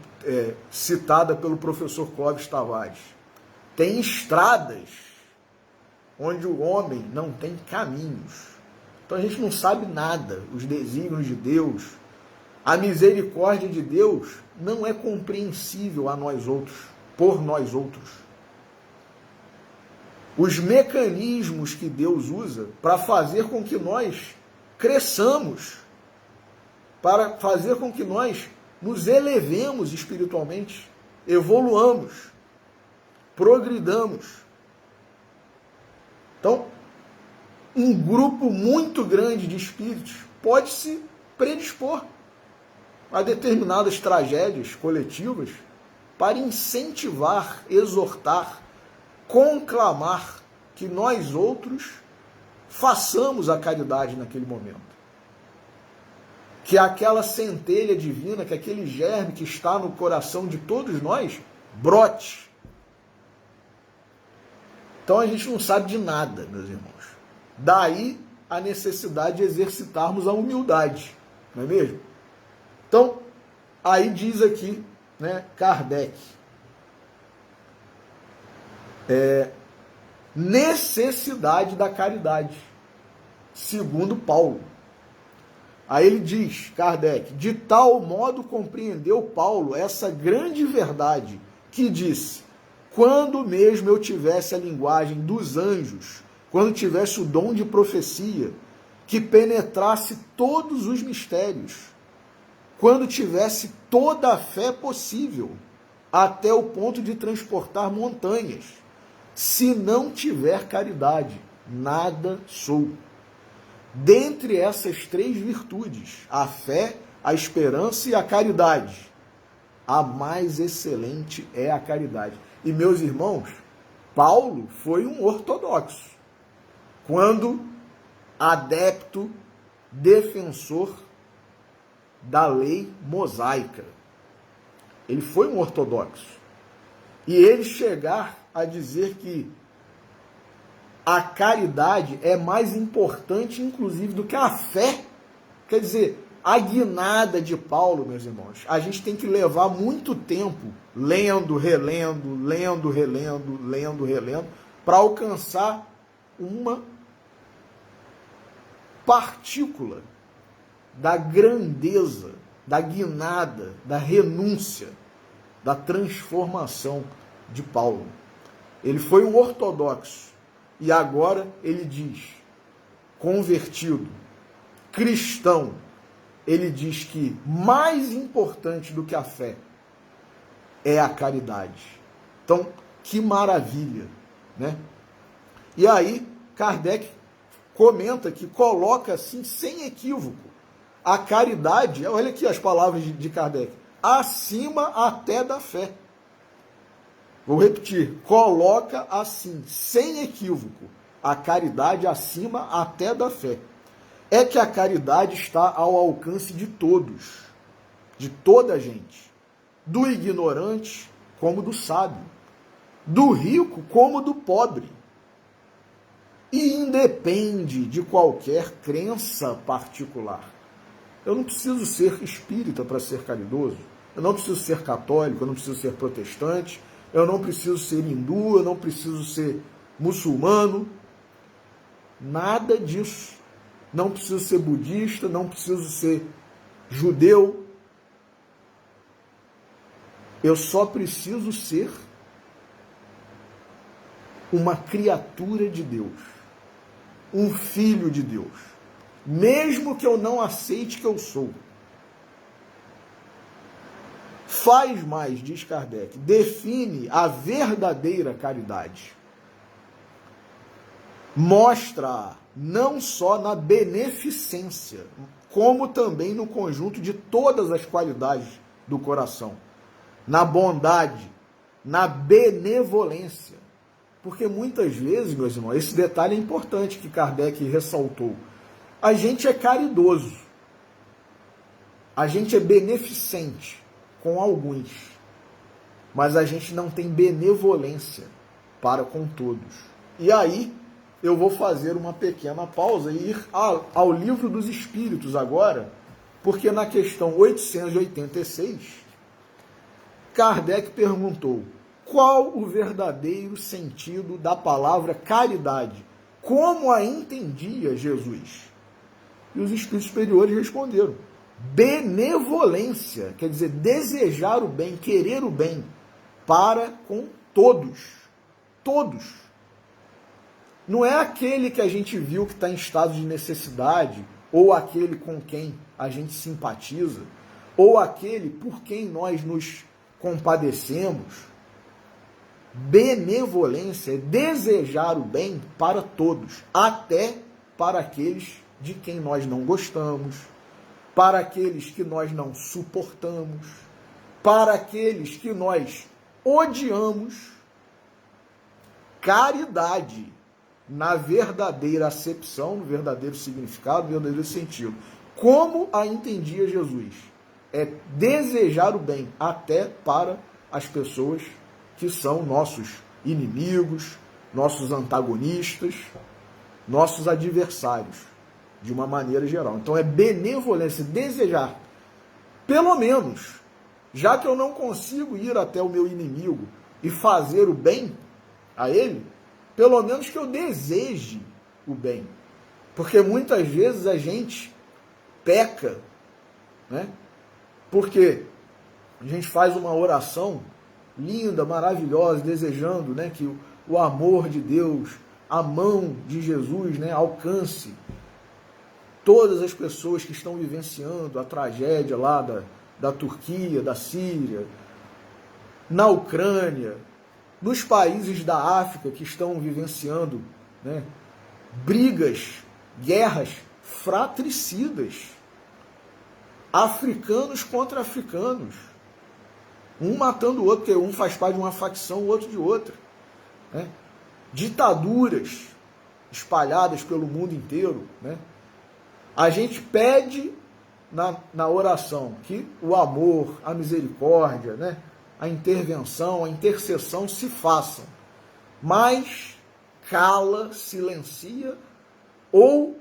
citada pelo professor Clóvis Tavares, tem estradas onde o homem não tem caminhos. Então a gente não sabe nada, os desígnios de Deus, a misericórdia de Deus não é compreensível a nós outros, por nós outros. Os mecanismos que Deus usa para fazer com que nós cresçamos, para fazer com que nós nos elevemos espiritualmente, evoluamos, progridamos. Então, um grupo muito grande de espíritos pode se predispor a determinadas tragédias coletivas para incentivar, exortar, conclamar que nós outros façamos a caridade naquele momento. Que aquela centelha divina, que aquele germe que está no coração de todos nós, brote. Então a gente não sabe de nada, meus irmãos. Daí a necessidade de exercitarmos a humildade, não é mesmo? Então, aí diz aqui, né, Kardec, necessidade da caridade, segundo Paulo. Aí ele diz, Kardec, de tal modo compreendeu Paulo essa grande verdade, que disse: quando mesmo eu tivesse a linguagem dos anjos, quando tivesse o dom de profecia, que penetrasse todos os mistérios, quando tivesse toda a fé possível, até o ponto de transportar montanhas, se não tiver caridade, nada sou. dentre essas 3 virtudes, a fé, a esperança e a caridade, a mais excelente é a caridade. E, meus irmãos, Paulo foi um ortodoxo, quando adepto, defensor da lei mosaica. Ele foi um ortodoxo. E ele chegar a dizer que a caridade é mais importante, inclusive, do que a fé. Quer dizer, a guinada de Paulo, meus irmãos, a gente tem que levar muito tempo lendo, relendo, para alcançar uma partícula da grandeza, da guinada, da renúncia, da transformação de Paulo. Ele foi um ortodoxo e agora ele diz, convertido, cristão, ele diz que mais importante do que a fé é a caridade. Então, que maravilha, né? E aí, Kardec comenta que coloca assim, sem equívoco, a caridade, olha aqui as palavras de Kardec, acima até da fé. Vou repetir, coloca assim, sem equívoco, a caridade acima até da fé. É que a caridade está ao alcance de todos, de toda a gente, do ignorante como do sábio, do rico como do pobre, e independe de qualquer crença particular. Eu não preciso ser espírita para ser caridoso, eu não preciso ser católico, eu não preciso ser protestante, eu não preciso ser hindu, eu não preciso ser muçulmano, nada disso. Não preciso ser budista, não preciso ser judeu. Eu só preciso ser uma criatura de Deus, um filho de Deus, mesmo que eu não aceite que eu sou. Faz mais, diz Kardec, define a verdadeira caridade. Mostra não só na beneficência, como também no conjunto de todas as qualidades do coração, na bondade, na benevolência. Porque muitas vezes, meus irmãos, esse detalhe é importante que Kardec ressaltou. A gente é caridoso, a gente é beneficente com alguns, mas a gente não tem benevolência para com todos. E aí, eu vou fazer uma pequena pausa e ir ao Livro dos Espíritos agora, porque na questão 886, Kardec perguntou: qual o verdadeiro sentido da palavra caridade? Como a entendia Jesus? E os espíritos superiores responderam: benevolência, quer dizer, desejar o bem, querer o bem para com todos. Todos. Não é aquele que a gente viu que está em estado de necessidade, ou aquele com quem a gente simpatiza, ou aquele por quem nós nos compadecemos. Benevolência é desejar o bem para todos, até para aqueles de quem nós não gostamos, para aqueles que nós não suportamos, para aqueles que nós odiamos. Caridade, na verdadeira acepção, no verdadeiro significado, no verdadeiro sentido. Como a entendia Jesus? É desejar o bem até para as pessoas que são nossos inimigos, nossos antagonistas, nossos adversários, de uma maneira geral. Então é benevolência, desejar, pelo menos, já que eu não consigo ir até o meu inimigo e fazer o bem a ele, pelo menos que eu deseje o bem. Porque muitas vezes a gente peca, né? Porque a gente faz uma oração linda, maravilhosa, desejando, né, que o amor de Deus, a mão de Jesus, né, alcance todas as pessoas que estão vivenciando a tragédia lá da Turquia, da Síria, na Ucrânia, nos países da África que estão vivenciando, né, brigas, guerras fratricidas, africanos contra africanos, um matando o outro, porque um faz parte de uma facção, o outro de outra, né? Ditaduras espalhadas pelo mundo inteiro, né? A gente pede na oração que o amor, a misericórdia, né? A intervenção, a intercessão se façam, mas cala, silencia ou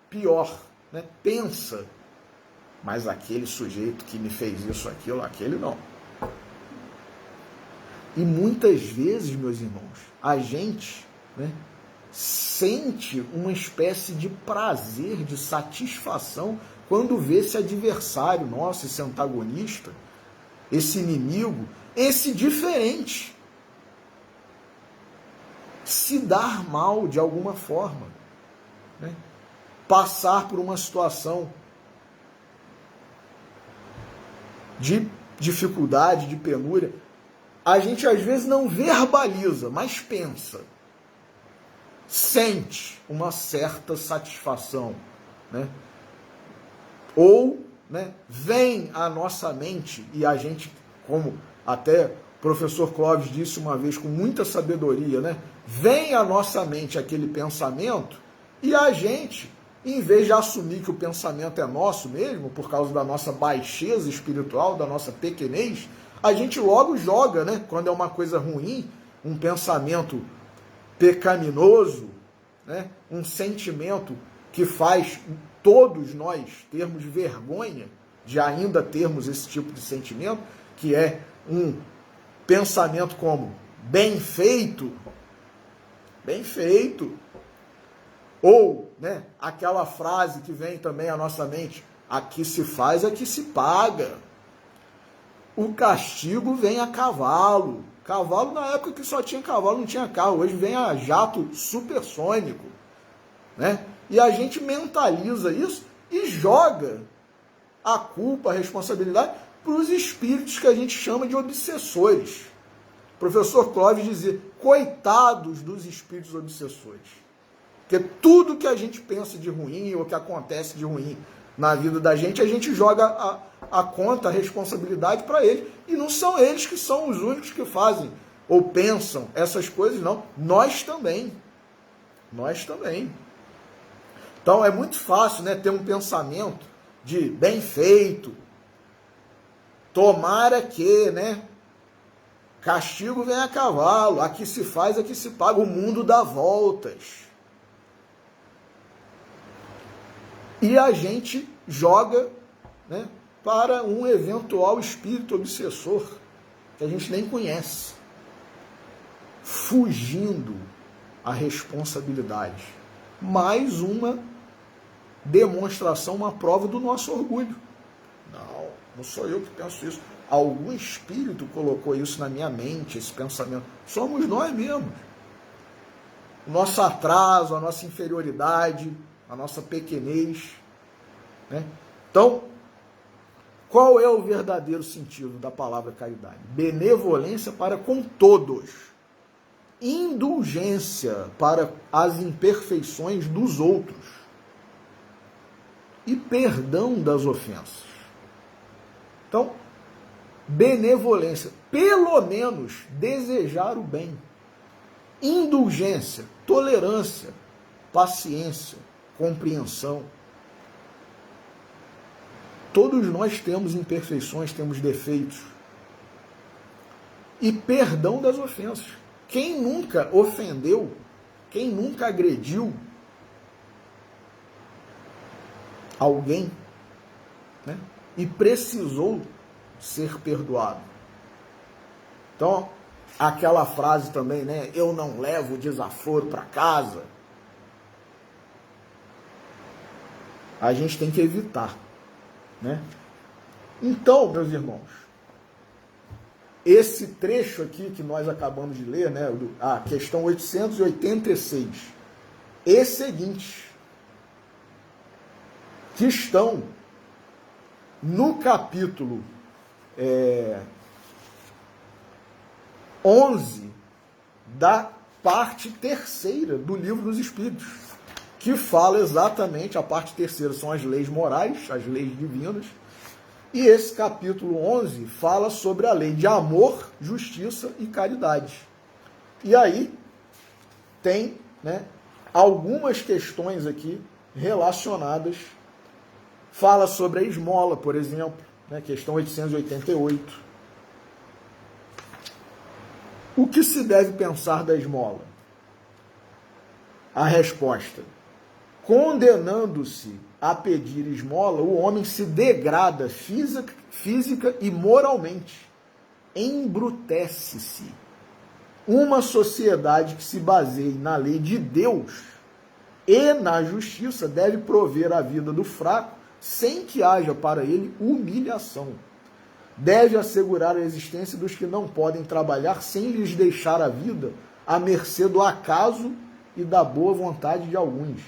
pior, né? Pensa, mas aquele sujeito que me fez isso, aquilo, aquele não. E muitas vezes, meus irmãos, a gente, né, sente uma espécie de prazer, de satisfação, quando vê esse adversário nosso, esse antagonista, esse inimigo, esse diferente, se dar mal de alguma forma, né? Passar por uma situação de dificuldade, de penúria. A gente às vezes não verbaliza, mas pensa, sente uma certa satisfação, né? Ou, né, vem à nossa mente, e a gente, como até o professor Clóvis disse uma vez com muita sabedoria, né, vem à nossa mente aquele pensamento, e a gente, em vez de assumir que o pensamento é nosso mesmo, por causa da nossa baixeza espiritual, da nossa pequenez, a gente logo joga, né, quando é uma coisa ruim, um pensamento pecaminoso, né, um sentimento que faz todos nós termos vergonha de ainda termos esse tipo de sentimento, que é um pensamento como bem feito, ou, né, aquela frase que vem também à nossa mente, aqui se faz, aqui se paga. O castigo vem a cavalo. Cavalo na época que só tinha cavalo, não tinha carro. Hoje vem a jato supersônico, né? E a gente mentaliza isso e joga a culpa, a responsabilidade para os espíritos que a gente chama de obsessores. O professor Clóvis dizia, coitados dos espíritos obsessores. Porque tudo que a gente pensa de ruim ou que acontece de ruim na vida da gente, a gente joga a conta, a responsabilidade para eles. E não são eles que são os únicos que fazem ou pensam essas coisas, não. Nós também. Nós também. Então é muito fácil, né, ter um pensamento de bem feito, tomara que, né, castigo vem a cavalo, aqui se faz, aqui se paga, o mundo dá voltas. E a gente joga, né, para um eventual espírito obsessor que a gente nem conhece, fugindo à responsabilidade. Mais uma demonstração, uma prova do nosso orgulho. Não sou eu que penso isso. Algum espírito colocou isso na minha mente, esse pensamento. Somos nós mesmos. O nosso atraso, a nossa inferioridade, a nossa pequenez, né? Então, qual é o verdadeiro sentido da palavra caridade? Benevolência para com todos. Indulgência para as imperfeições dos outros. E perdão das ofensas. Então, benevolência, pelo menos desejar o bem. Indulgência, tolerância, paciência, compreensão. Todos nós temos imperfeições, temos defeitos. E perdão das ofensas. Quem nunca ofendeu, quem nunca agrediu alguém, né, e precisou ser perdoado. Então, aquela frase também, né, eu não levo desaforo para casa, a gente tem que evitar, né? Então, meus irmãos, esse trecho aqui que nós acabamos de ler, né, a questão 886, e seguintes, que estão no capítulo 11 da parte terceira do Livro dos Espíritos, que fala exatamente, a parte terceira são as leis morais, as leis divinas, e esse capítulo 11 fala sobre a lei de amor, justiça e caridade. E aí tem, né, algumas questões aqui relacionadas. Fala sobre a esmola, por exemplo, né, questão 888. O que se deve pensar da esmola? A resposta: condenando-se a pedir esmola, o homem se degrada física e moralmente, embrutece-se. Uma sociedade que se baseie na lei de Deus e na justiça deve prover a vida do fraco sem que haja para ele humilhação. Deve assegurar a existência dos que não podem trabalhar sem lhes deixar a vida à mercê do acaso e da boa vontade de alguns.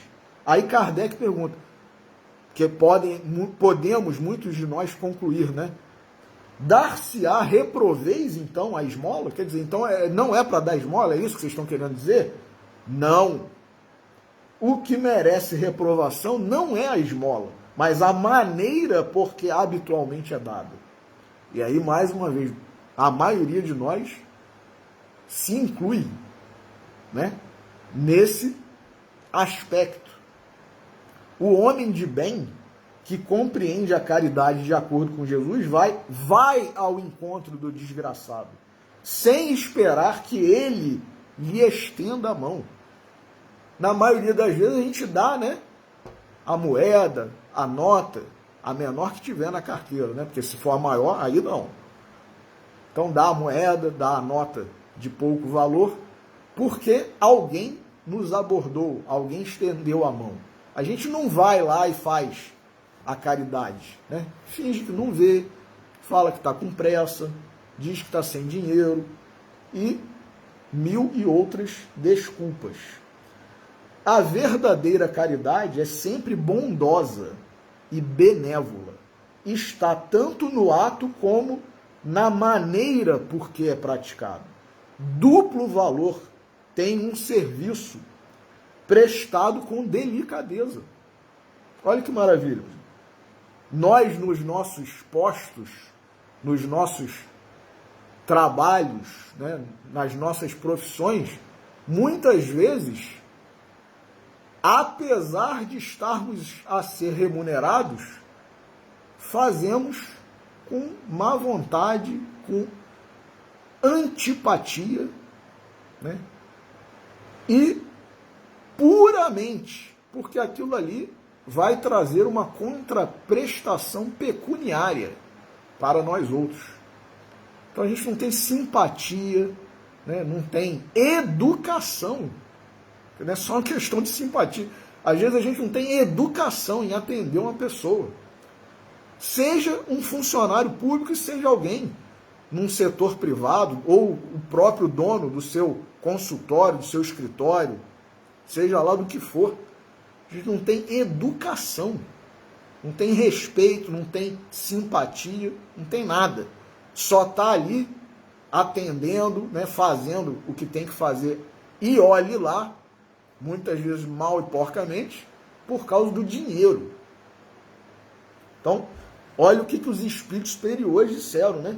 Aí Kardec pergunta, que podemos muitos de nós concluir, né? Dar-se-á reproveis, então, a esmola? Quer dizer, então não é para dar esmola? É isso que vocês estão querendo dizer? Não. O que merece reprovação não é a esmola, mas a maneira por que habitualmente é dada. E aí, mais uma vez, a maioria de nós se inclui, né, nesse aspecto. O homem de bem, que compreende a caridade de acordo com Jesus, vai ao encontro do desgraçado, sem esperar que ele lhe estenda a mão. Na maioria das vezes a gente dá, né, a moeda, a nota, a menor que tiver na carteira, né? Porque se for a maior, aí não. Então dá a moeda, dá a nota de pouco valor, porque alguém nos abordou, alguém estendeu a mão. A gente não vai lá e faz a caridade, né? Finge que não vê, fala que está com pressa, diz que está sem dinheiro e mil e outras desculpas. A verdadeira caridade é sempre bondosa e benévola. Está tanto no ato como na maneira por que é praticado. Duplo valor tem um serviço prestado com delicadeza. Olha que maravilha. Nós, nos nossos postos, nos nossos trabalhos, né, nas nossas profissões, muitas vezes, apesar de estarmos a ser remunerados, fazemos com má vontade, com antipatia, né? E puramente porque aquilo ali vai trazer uma contraprestação pecuniária para nós outros. Então a gente não tem simpatia, né? Não tem educação. Não é só uma questão de simpatia. Às vezes a gente não tem educação em atender uma pessoa. Seja um funcionário público e seja alguém num setor privado ou o próprio dono do seu consultório, do seu escritório, seja lá do que for. A gente não tem educação, não tem respeito, não tem simpatia, não tem nada. Só está ali atendendo, né, fazendo o que tem que fazer e olhe lá, muitas vezes mal e porcamente, por causa do dinheiro. Então, olha o que os espíritos superiores disseram, né?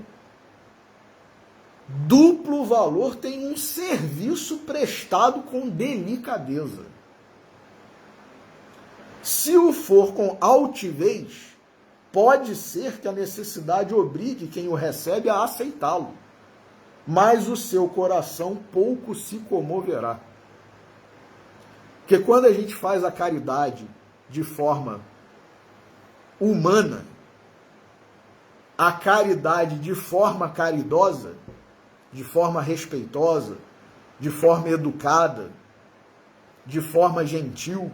Duplo valor tem um serviço prestado com delicadeza. Se o for com altivez, pode ser que a necessidade obrigue quem o recebe a aceitá-lo, mas o seu coração pouco se comoverá. Porque quando a gente faz a caridade de forma humana, a caridade de forma caridosa, de forma respeitosa, de forma educada, de forma gentil,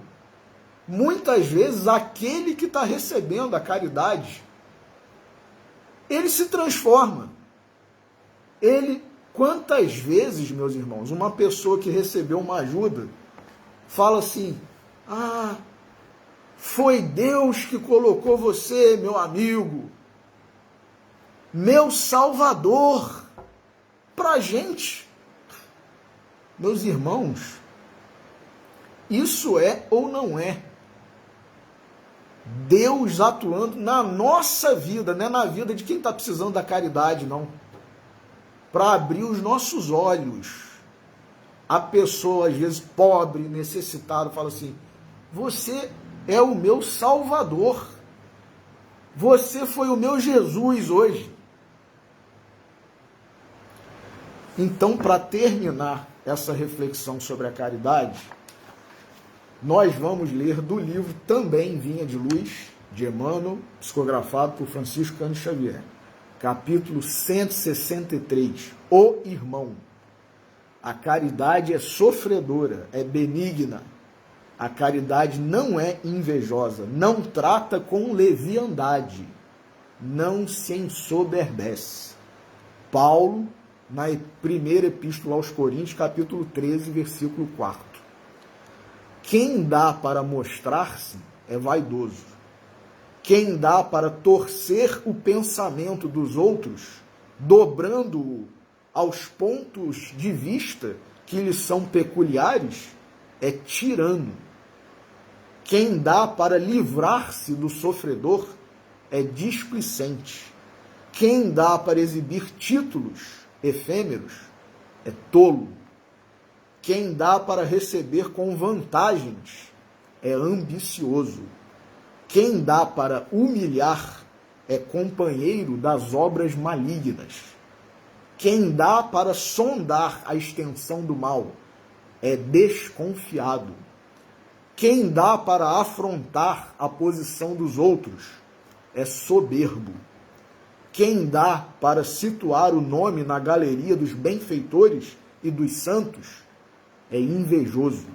muitas vezes aquele que está recebendo a caridade, ele se transforma. Quantas vezes, meus irmãos, uma pessoa que recebeu uma ajuda, fala assim, foi Deus que colocou você, meu amigo, meu salvador, pra gente. Meus irmãos, Isso é ou não é Deus atuando na nossa vida, não é na vida de quem está precisando da caridade, não. Para abrir os nossos olhos. A pessoa, às vezes, pobre, necessitada, fala assim, você é o meu Salvador. Você foi o meu Jesus hoje. Então, para terminar essa reflexão sobre a caridade, nós vamos ler do livro Também Vinha de Luz, de Emmanuel, psicografado por Francisco Cândido Xavier, capítulo 163, O Irmão. A caridade é sofredora, é benigna. A caridade não é invejosa, não trata com leviandade, não se ensoberbece. Paulo, na primeira epístola aos Coríntios, capítulo 13, versículo 4. Quem dá para mostrar-se é vaidoso. Quem dá para torcer o pensamento dos outros, dobrando-o aos pontos de vista que lhes são peculiares, é tirano. Quem dá para livrar-se do sofredor é displicente. Quem dá para exibir títulos efêmeros é tolo. Quem dá para receber com vantagens é ambicioso. Quem dá para humilhar é companheiro das obras malignas. Quem dá para sondar a extensão do mal é desconfiado. Quem dá para afrontar a posição dos outros é soberbo. Quem dá para situar o nome na galeria dos benfeitores e dos santos é invejoso.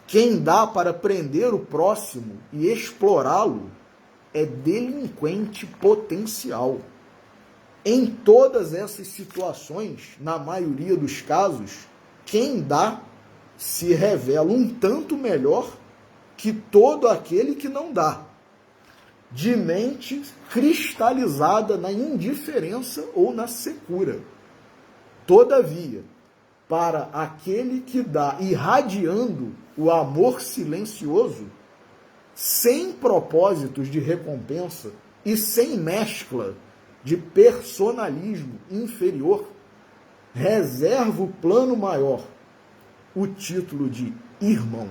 Quem dá para prender o próximo e explorá-lo é delinquente potencial. Em todas essas situações, na maioria dos casos, quem dá se revela um tanto melhor que todo aquele que não dá, de mente cristalizada na indiferença ou na secura. Todavia, para aquele que dá irradiando o amor silencioso, sem propósitos de recompensa e sem mescla de personalismo inferior, reserva o plano maior, o título de irmão.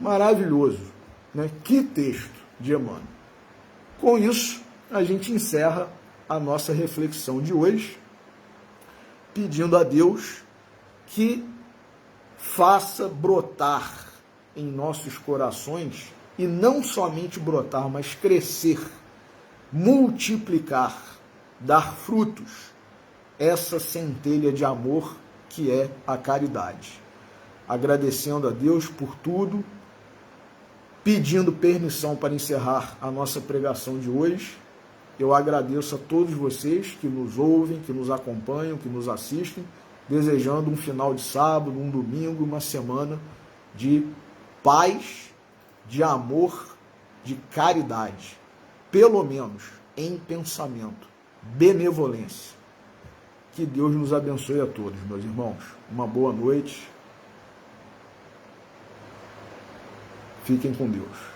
Maravilhoso, né? Que texto de Emmanuel. Com isso, a gente encerra a nossa reflexão de hoje, pedindo a Deus que faça brotar em nossos corações, e não somente brotar, mas crescer, multiplicar, dar frutos, essa centelha de amor que é a caridade. Agradecendo a Deus por tudo, pedindo permissão para encerrar a nossa pregação de hoje, eu agradeço a todos vocês que nos ouvem, que nos acompanham, que nos assistem, desejando um final de sábado, um domingo, uma semana de paz, de amor, de caridade, pelo menos em pensamento, benevolência. Que Deus nos abençoe a todos, meus irmãos. Uma boa noite. Fiquem com Deus.